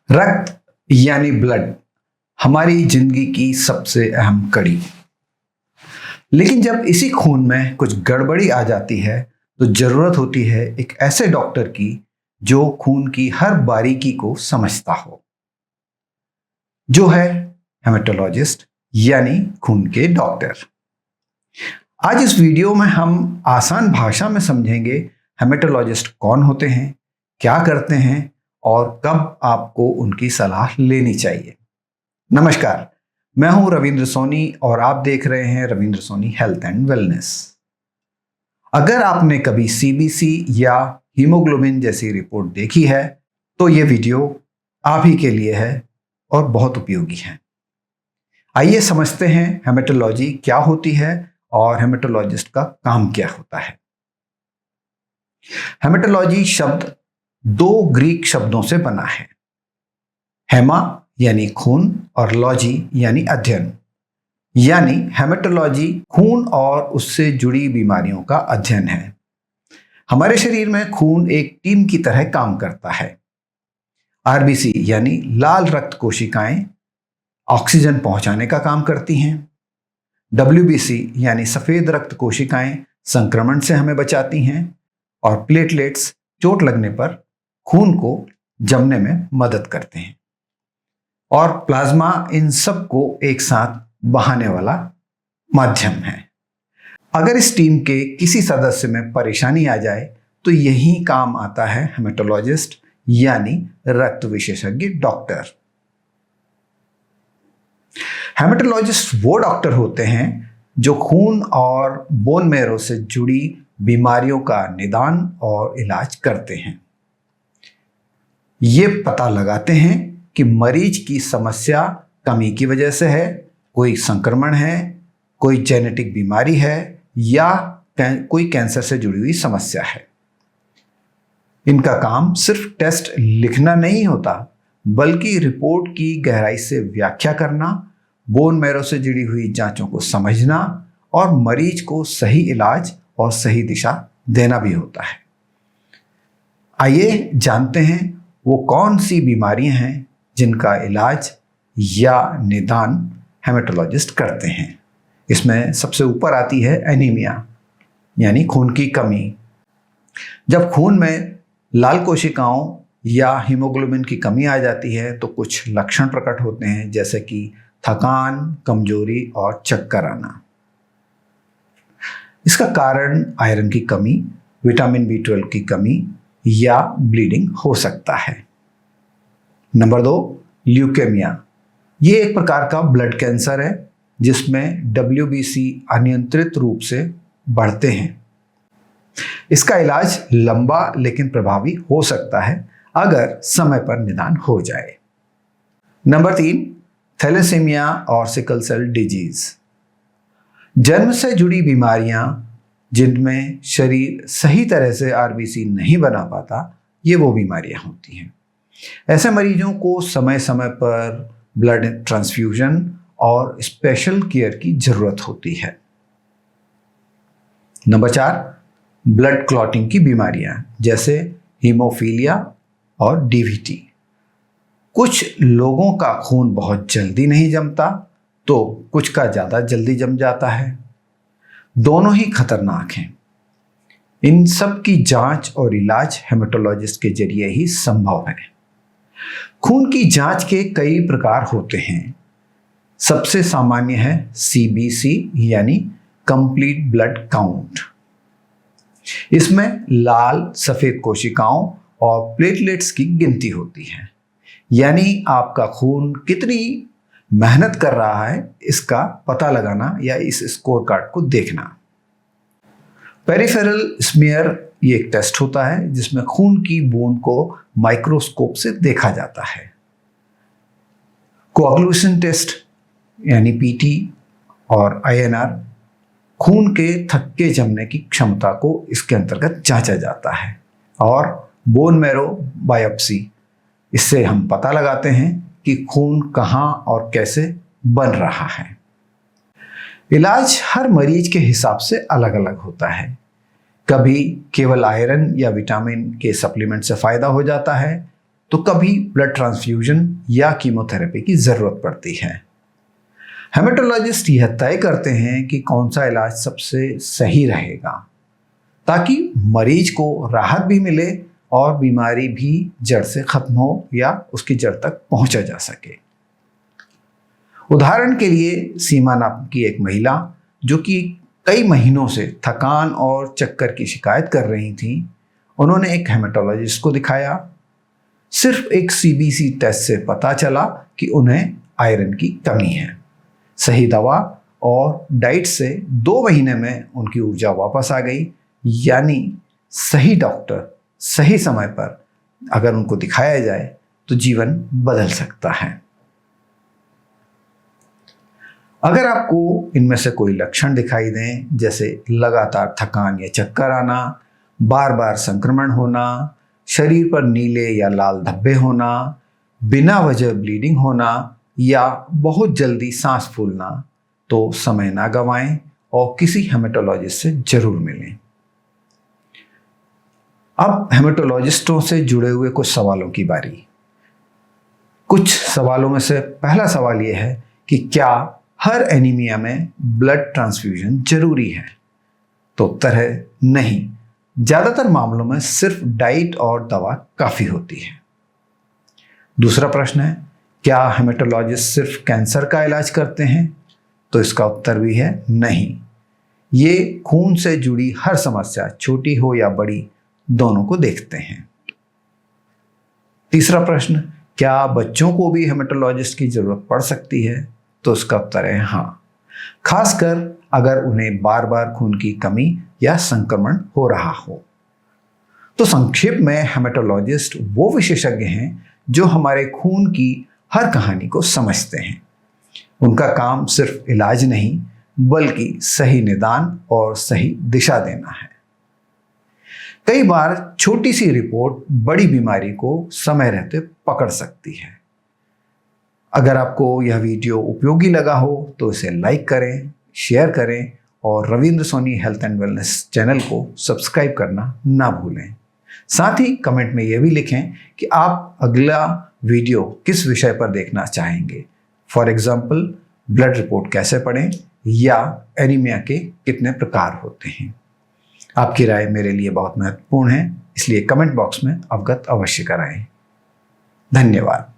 रक्त यानी ब्लड हमारी जिंदगी की सबसे अहम कड़ी। लेकिन जब इसी खून में कुछ गड़बड़ी आ जाती है तो जरूरत होती है एक ऐसे डॉक्टर की जो खून की हर बारीकी को समझता हो, जो है हेमेटोलॉजिस्ट यानी खून के डॉक्टर। आज इस वीडियो में हम आसान भाषा में समझेंगे हेमेटोलॉजिस्ट कौन होते हैं, क्या करते हैं और कब आपको उनकी सलाह लेनी चाहिए। नमस्कार, मैं हूं रविंद्र सोनी और आप देख रहे हैं Ravindra Soni health and wellness. अगर आपने कभी सीबीसी या हीमोग्लोबिन जैसी रिपोर्ट देखी है तो ये वीडियो आप ही के लिए है और बहुत उपयोगी है। आइए समझते हैं हेमेटोलॉजी क्या होती है और हेमेटोलॉजिस्ट का काम क्या होता है। हेमेटोलॉजी शब्द दो ग्रीक शब्दों से बना है, हेमा यानी खून और लॉजी यानी अध्ययन। यानी हेमेटोलॉजी खून और उससे जुड़ी बीमारियों का अध्ययन है। हमारे शरीर में खून एक टीम की तरह काम करता है। आरबीसी यानी लाल रक्त कोशिकाएं ऑक्सीजन पहुंचाने का काम करती हैं। डब्ल्यूबीसी यानी सफेद रक्त कोशिकाएं संक्रमण से हमें बचाती हैं और प्लेटलेट्स चोट लगने पर खून को जमने में मदद करते हैं। और प्लाज्मा इन सब को एक साथ बहाने वाला माध्यम है। अगर इस टीम के किसी सदस्य में परेशानी आ जाए तो यही काम आता है हेमेटोलॉजिस्ट यानी रक्त विशेषज्ञ डॉक्टर। हेमेटोलॉजिस्ट वो डॉक्टर होते हैं जो खून और बोन मैरो से जुड़ी बीमारियों का निदान और इलाज करते हैं। ये पता लगाते हैं कि मरीज की समस्या कमी की वजह से है, कोई संक्रमण है, कोई जेनेटिक बीमारी है या कोई कैंसर से जुड़ी हुई समस्या है। इनका काम सिर्फ टेस्ट लिखना नहीं होता, बल्कि रिपोर्ट की गहराई से व्याख्या करना, बोन मैरो से जुड़ी हुई जांचों को समझना और मरीज को सही इलाज और सही दिशा देना भी होता है। आइए जानते हैं वो कौन सी बीमारियां हैं जिनका इलाज या निदान हेमेटोलॉजिस्ट करते हैं। इसमें सबसे ऊपर आती है एनीमिया यानी खून की कमी। जब खून में लाल कोशिकाओं या हीमोग्लोबिन की कमी आ जाती है तो कुछ लक्षण प्रकट होते हैं, जैसे कि थकान, कमजोरी और चक्कर आना। इसका कारण आयरन की कमी, विटामिन B12 की कमी या ब्लीडिंग हो सकता है। Number 2, leukaemia. ये एक प्रकार का ब्लड कैंसर है जिसमें WBC अनियंत्रित रूप से बढ़ते हैं। इसका इलाज लंबा लेकिन प्रभावी हो सकता है अगर समय पर निदान हो जाए। नंबर 3, थैलेसीमिया और सिकल सेल डिजीज। जन्म से जुड़ी बीमारियां जिनमें शरीर सही तरह से आरबीसी नहीं बना पाता, ये वो बीमारियां होती हैं। ऐसे मरीजों को समय समय पर ब्लड ट्रांसफ्यूजन और स्पेशल केयर की जरूरत होती है। नंबर 4, ब्लड क्लॉटिंग की बीमारियां जैसे हीमोफीलिया और डीवीटी। कुछ लोगों का खून बहुत जल्दी नहीं जमता तो कुछ का ज्यादा जल्दी जम जाता है। दोनों ही खतरनाक हैं। इन सब की जांच और इलाज हेमेटोलॉजिस्ट के जरिए ही संभव है। खून की जांच के कई प्रकार होते हैं। सबसे सामान्य है सीबीसी यानी कंप्लीट ब्लड काउंट। इसमें लाल सफेद कोशिकाओं और प्लेटलेट्स की गिनती होती है, यानी आपका खून कितनी मेहनत कर रहा है इसका पता लगाना या इस स्कोर कार्ड को देखना। पेरिफेरल स्मीयर ये एक टेस्ट होता है जिसमें खून की बूंद को माइक्रोस्कोप से देखा जाता है। कोअगुलेशन टेस्ट यानी पीटी और आईएनआर खून के थक्के जमने की क्षमता को इसके अंतर्गत जांचा जाता है। और बोन मैरो बायोप्सी, इससे हम पता लगाते हैं कि खून कहां और कैसे बन रहा है। इलाज हर मरीज के हिसाब से अलग अलग होता है। कभी केवल आयरन या विटामिन के सप्लीमेंट से फायदा हो जाता है तो कभी ब्लड ट्रांसफ्यूजन या कीमोथेरेपी की ज़रूरत पड़ती है। हेमेटोलॉजिस्ट यह तय करते हैं कि कौन सा इलाज सबसे सही रहेगा, ताकि मरीज को राहत भी मिले और बीमारी भी जड़ से खत्म हो या उसकी जड़ तक पहुंचा जा सके। उदाहरण के लिए सीमा नाम की एक महिला जो कि कई महीनों से थकान और चक्कर की शिकायत कर रही थी, उन्होंने एक हेमेटोलॉजिस्ट को दिखाया। सिर्फ एक सीबीसी टेस्ट से पता चला कि उन्हें आयरन की कमी है। सही दवा और डाइट से 2 महीने में उनकी ऊर्जा वापस आ गई। यानी सही डॉक्टर सही समय पर अगर उनको दिखाया जाए तो जीवन बदल सकता है। अगर आपको इनमें से कोई लक्षण दिखाई दें, जैसे लगातार थकान या चक्कर आना, बार बार संक्रमण होना, शरीर पर नीले या लाल धब्बे होना, बिना वजह ब्लीडिंग होना या बहुत जल्दी सांस फूलना, तो समय ना गंवाएं और किसी हेमेटोलॉजिस्ट से जरूर मिलें। अब हेमेटोलॉजिस्टों से जुड़े हुए कुछ सवालों की बारी। कुछ सवालों में से पहला सवाल यह है कि क्या हर एनीमिया में ब्लड ट्रांसफ्यूजन जरूरी है? तो उत्तर है नहीं। ज्यादातर मामलों में सिर्फ डाइट और दवा काफी होती है। दूसरा प्रश्न है, क्या हेमेटोलॉजिस्ट सिर्फ कैंसर का इलाज करते हैं? तो इसका उत्तर भी है नहीं। ये खून से जुड़ी हर समस्या, छोटी हो या बड़ी, दोनों को देखते हैं। तीसरा प्रश्न, क्या बच्चों को भी हेमेटोलॉजिस्ट की जरूरत पड़ सकती है? तो इसका उत्तर है हाँ, खासकर अगर उन्हें बार बार खून की कमी या संक्रमण हो रहा हो। तो संक्षेप में, हेमेटोलॉजिस्ट वो विशेषज्ञ हैं जो हमारे खून की हर कहानी को समझते हैं। उनका काम सिर्फ इलाज नहीं, बल्कि सही निदान और सही दिशा देना है। कई बार छोटी सी रिपोर्ट बड़ी बीमारी को समय रहते पकड़ सकती है। अगर आपको यह वीडियो उपयोगी लगा हो तो इसे लाइक करें, शेयर करें और Ravindra Soni health and wellness channel को सब्सक्राइब करना ना भूलें। साथ ही कमेंट में यह भी लिखें कि आप अगला वीडियो किस विषय पर देखना चाहेंगे। फॉर एग्जाम्पल, ब्लड रिपोर्ट कैसे पढ़ें या एनीमिया के कितने प्रकार होते हैं। आपकी राय मेरे लिए बहुत महत्वपूर्ण है, इसलिए कमेंट बॉक्स में अवगत अवश्य कराएं। धन्यवाद।